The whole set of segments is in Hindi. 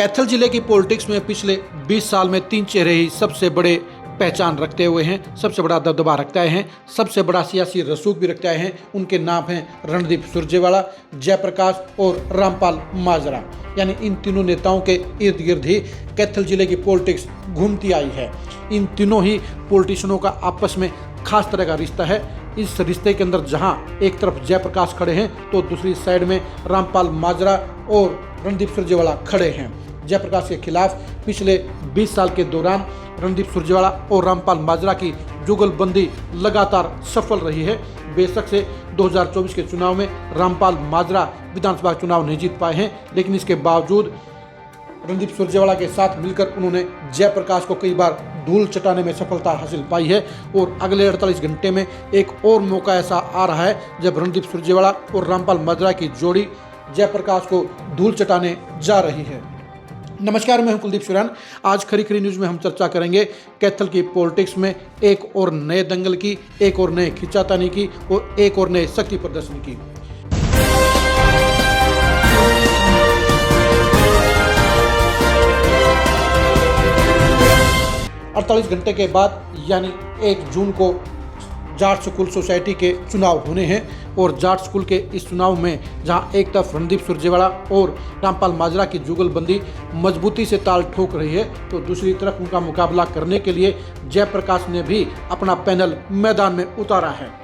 कैथल जिले की पॉलिटिक्स में पिछले 20 साल में 3 चेहरे ही सबसे बड़े पहचान रखते हुए हैं, सबसे बड़ा दबदबा रखते आए हैं, सबसे बड़ा सियासी रसूख भी रखते आए हैं। उनके नाम हैं रणदीप सुरजेवाला, जयप्रकाश और रामपाल माजरा। यानी इन तीनों नेताओं के इर्द गिर्द ही कैथल जिले की पॉलिटिक्स घूमती आई है। इन तीनों ही पॉलिटिशियनों का आपस में खास तरह का रिश्ता है। इस रिश्ते के अंदर जहां एक तरफ जयप्रकाश खड़े हैं तो दूसरी साइड में रामपाल माजरा और रणदीप सुरजेवाला खड़े हैं। जयप्रकाश के खिलाफ पिछले 20 साल के दौरान रणदीप सुरजेवाला और रामपाल माजरा की जुगलबंदी लगातार सफल रही है। बेशक से 2024 के चुनाव में रामपाल माजरा विधानसभा चुनाव नहीं जीत पाए हैं, लेकिन इसके बावजूद रणदीप सुरजेवाला के साथ मिलकर उन्होंने जयप्रकाश को कई बार धूल चटाने में सफलता हासिल पाई है। और अगले 48 घंटे में एक और मौका ऐसा आ रहा है जब रणदीप सुरजेवाला और रामपाल माजरा की जोड़ी जयप्रकाश को धूल चटाने जा रही है। नमस्कार, मैं हूं कुलदीप सुरान। आज खरी खरी न्यूज़ में हम चर्चा करेंगे कैथल की पॉलिटिक्स में एक और नए दंगल की, एक और नए खिंचातानी की और एक और नए शक्ति प्रदर्शन की। अड़तालीस घंटे के बाद यानी 1 जून को जाट स्कूल सोसाइटी के चुनाव होने हैं और जाट स्कूल के इस चुनाव में जहां एक तरफ रणदीप सुरजेवाला और रामपाल माजरा की जुगलबंदी मजबूती से ताल ठोक रही है, तो दूसरी तरफ उनका मुकाबला करने के लिए जयप्रकाश ने भी अपना पैनल मैदान में उतारा है।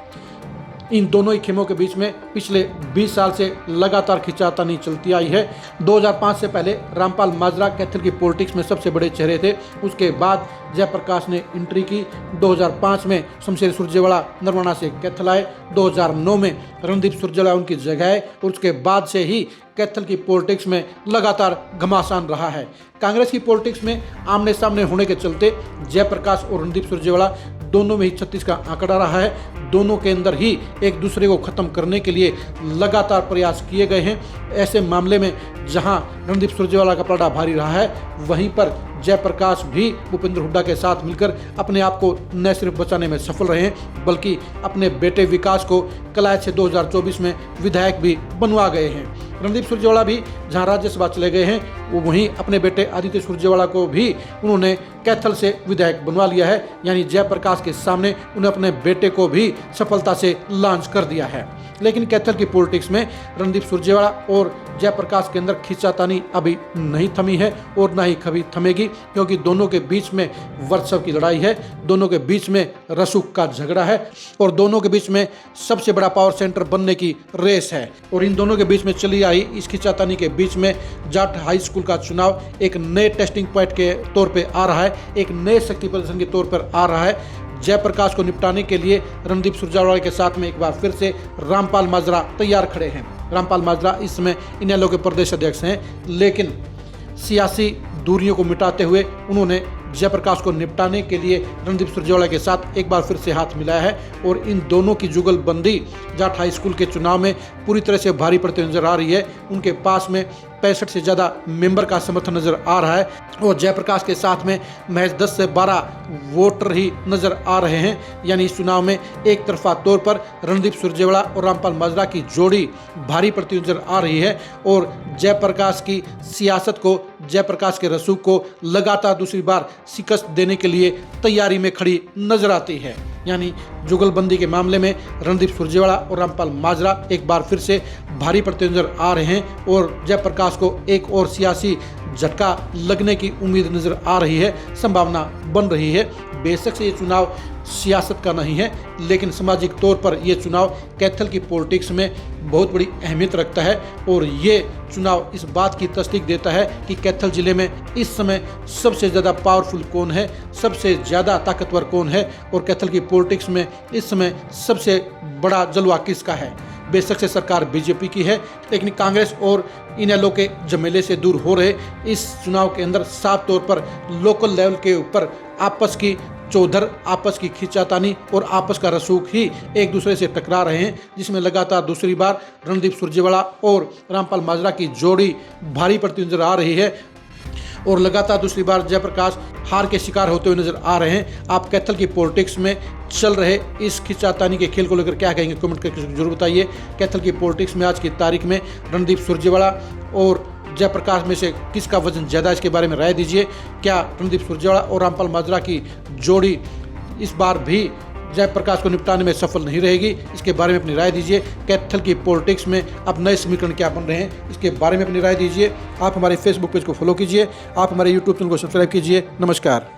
इन दोनों ही खेमों के बीच में पिछले 20 साल से लगातार खिंचातानी चलती आई है। 2005 से पहले रामपाल माजरा कैथल की पॉलिटिक्स में सबसे बड़े चेहरे थे। उसके बाद जयप्रकाश ने एंट्री की। 2005 में शमशेर सुरजेवाला नरवाना से कैथल आए। 2009 में रणदीप सुरजेवाला उनकी जगह आए और उसके बाद से ही कैथल की पॉलिटिक्स में लगातार घमासान रहा है। कांग्रेस की पॉलिटिक्स में आमने सामने होने के चलते जयप्रकाश और रणदीप सुरजेवाला दोनों में ही 36 का आंकड़ा रहा है। दोनों के अंदर ही एक दूसरे को खत्म करने के लिए लगातार प्रयास किए गए हैं। ऐसे मामले में जहां रणदीप सुरजेवाला का पलड़ा भारी रहा है, वहीं पर जयप्रकाश भी भूपेंद्र हुड्डा के साथ मिलकर अपने आप को न सिर्फ बचाने में सफल रहे हैं, बल्कि अपने बेटे विकास को कलायत से 2024 में विधायक भी बनवा गए हैं। रणदीप सुरजेवाला भी जहां राज्यसभा चले गए हैं, वो वहीं अपने बेटे आदित्य सुरजेवाला को भी उन्होंने कैथल से विधायक बनवा लिया है। यानी जयप्रकाश के सामने उन्हें अपने बेटे को भी सफलता से लॉन्च कर दिया है। लेकिन कैथल की पॉलिटिक्स में रणदीप सुरजेवाला और जयप्रकाश के अंदर खींचातानी अभी नहीं थमी है और ना ही कभी थमेगी, क्योंकि दोनों के बीच में वर्चस्व की लड़ाई है, दोनों के बीच में रसूख का झगड़ा है और दोनों के बीच में सबसे बड़ा पावर सेंटर बनने की रेस है। और इन दोनों के बीच में चली आई इस खींचातानी के बीच में जाट हाई स्कूल का चुनाव एक नए टेस्टिंग पॉइंट के तौर पर आ रहा है, एक नए शक्ति प्रदर्शन के तौर पर आ रहा है। जयप्रकाश को निपटाने के लिए रणदीप सुरजेवाला के साथ में एक बार फिर से रामपाल माजरा तैयार खड़े हैं। रामपाल माजरा इस समय इनेलो के प्रदेश अध्यक्ष हैं, लेकिन सियासी दूरियों को मिटाते हुए उन्होंने जयप्रकाश को निपटाने के लिए रणदीप सुरजेवाला के साथ एक बार फिर से हाथ मिलाया है। और इन दोनों की जुगलबंदी जाट हाई स्कूल के चुनाव में पूरी तरह से भारी पड़ती नजर आ रही है। उनके पास में 65 से ज़्यादा मेंबर का समर्थन नजर आ रहा है और जयप्रकाश के साथ में महज 10 से 12 वोटर ही नजर आ रहे हैं। यानी इस चुनाव में एक तरफा तौर पर रणदीप सुरजेवाला और रामपाल माजरा की जोड़ी भारी पड़ती नजर आ रही है और जयप्रकाश की सियासत को, जयप्रकाश के रसूख को लगातार दूसरी बार शिकस्त देने के लिए तैयारी में खड़ी नजर आती है। यानी जुगलबंदी के मामले में रणदीप सुरजेवाला और रामपाल माजरा एक बार फिर से भारी पड़ते नजर आ रहे हैं और जयप्रकाश को एक और सियासी झटका लगने की उम्मीद नजर आ रही है, संभावना बन रही है। बेशक से ये चुनाव सियासत का नहीं है, लेकिन सामाजिक तौर पर यह चुनाव कैथल की पॉलिटिक्स में बहुत बड़ी अहमियत रखता है और ये चुनाव इस बात की तस्दीक देता है कि कैथल जिले में इस समय सबसे ज़्यादा पावरफुल कौन है, सबसे ज़्यादा ताकतवर कौन है और कैथल की पॉलिटिक्स में इस समय सबसे बड़ा जलवा किसका है। बेशक से सरकार बीजेपी की है, लेकिन कांग्रेस और इनेलो के झमेले से दूर हो रहे इस चुनाव के अंदर साफ तौर पर लोकल लेवल के ऊपर आपस की चौधर, आपस की खींचातानी और आपस का रसूख ही एक दूसरे से टकरा रहे हैं, जिसमें लगातार दूसरी बार रणदीप सुरजेवाला और रामपाल माजरा की जोड़ी भारी पड़ती नजर आ रही है और लगातार दूसरी बार जयप्रकाश हार के शिकार होते हुए नजर आ रहे हैं। आप कैथल की पॉलिटिक्स में चल रहे इस खिंचातानी के खेल को लेकर क्या कहेंगे, कमेंट करके जरूर बताइए। कैथल की पॉलिटिक्स में आज की तारीख में रणदीप सुरजेवाला और जयप्रकाश में से किसका वजन ज़्यादा, इसके बारे में राय दीजिए। क्या रणदीप सुरजेवाला और रामपाल माजरा की जोड़ी इस बार भी जयप्रकाश को निपटाने में सफल नहीं रहेगी, इसके बारे में अपनी राय दीजिए। कैथल की पॉलिटिक्स में अब नए समीकरण क्या बन रहे हैं, इसके बारे में अपनी राय दीजिए। आप हमारे फेसबुक पेज को फॉलो कीजिए, आप हमारे यूट्यूब चैनल को सब्सक्राइब कीजिए। नमस्कार।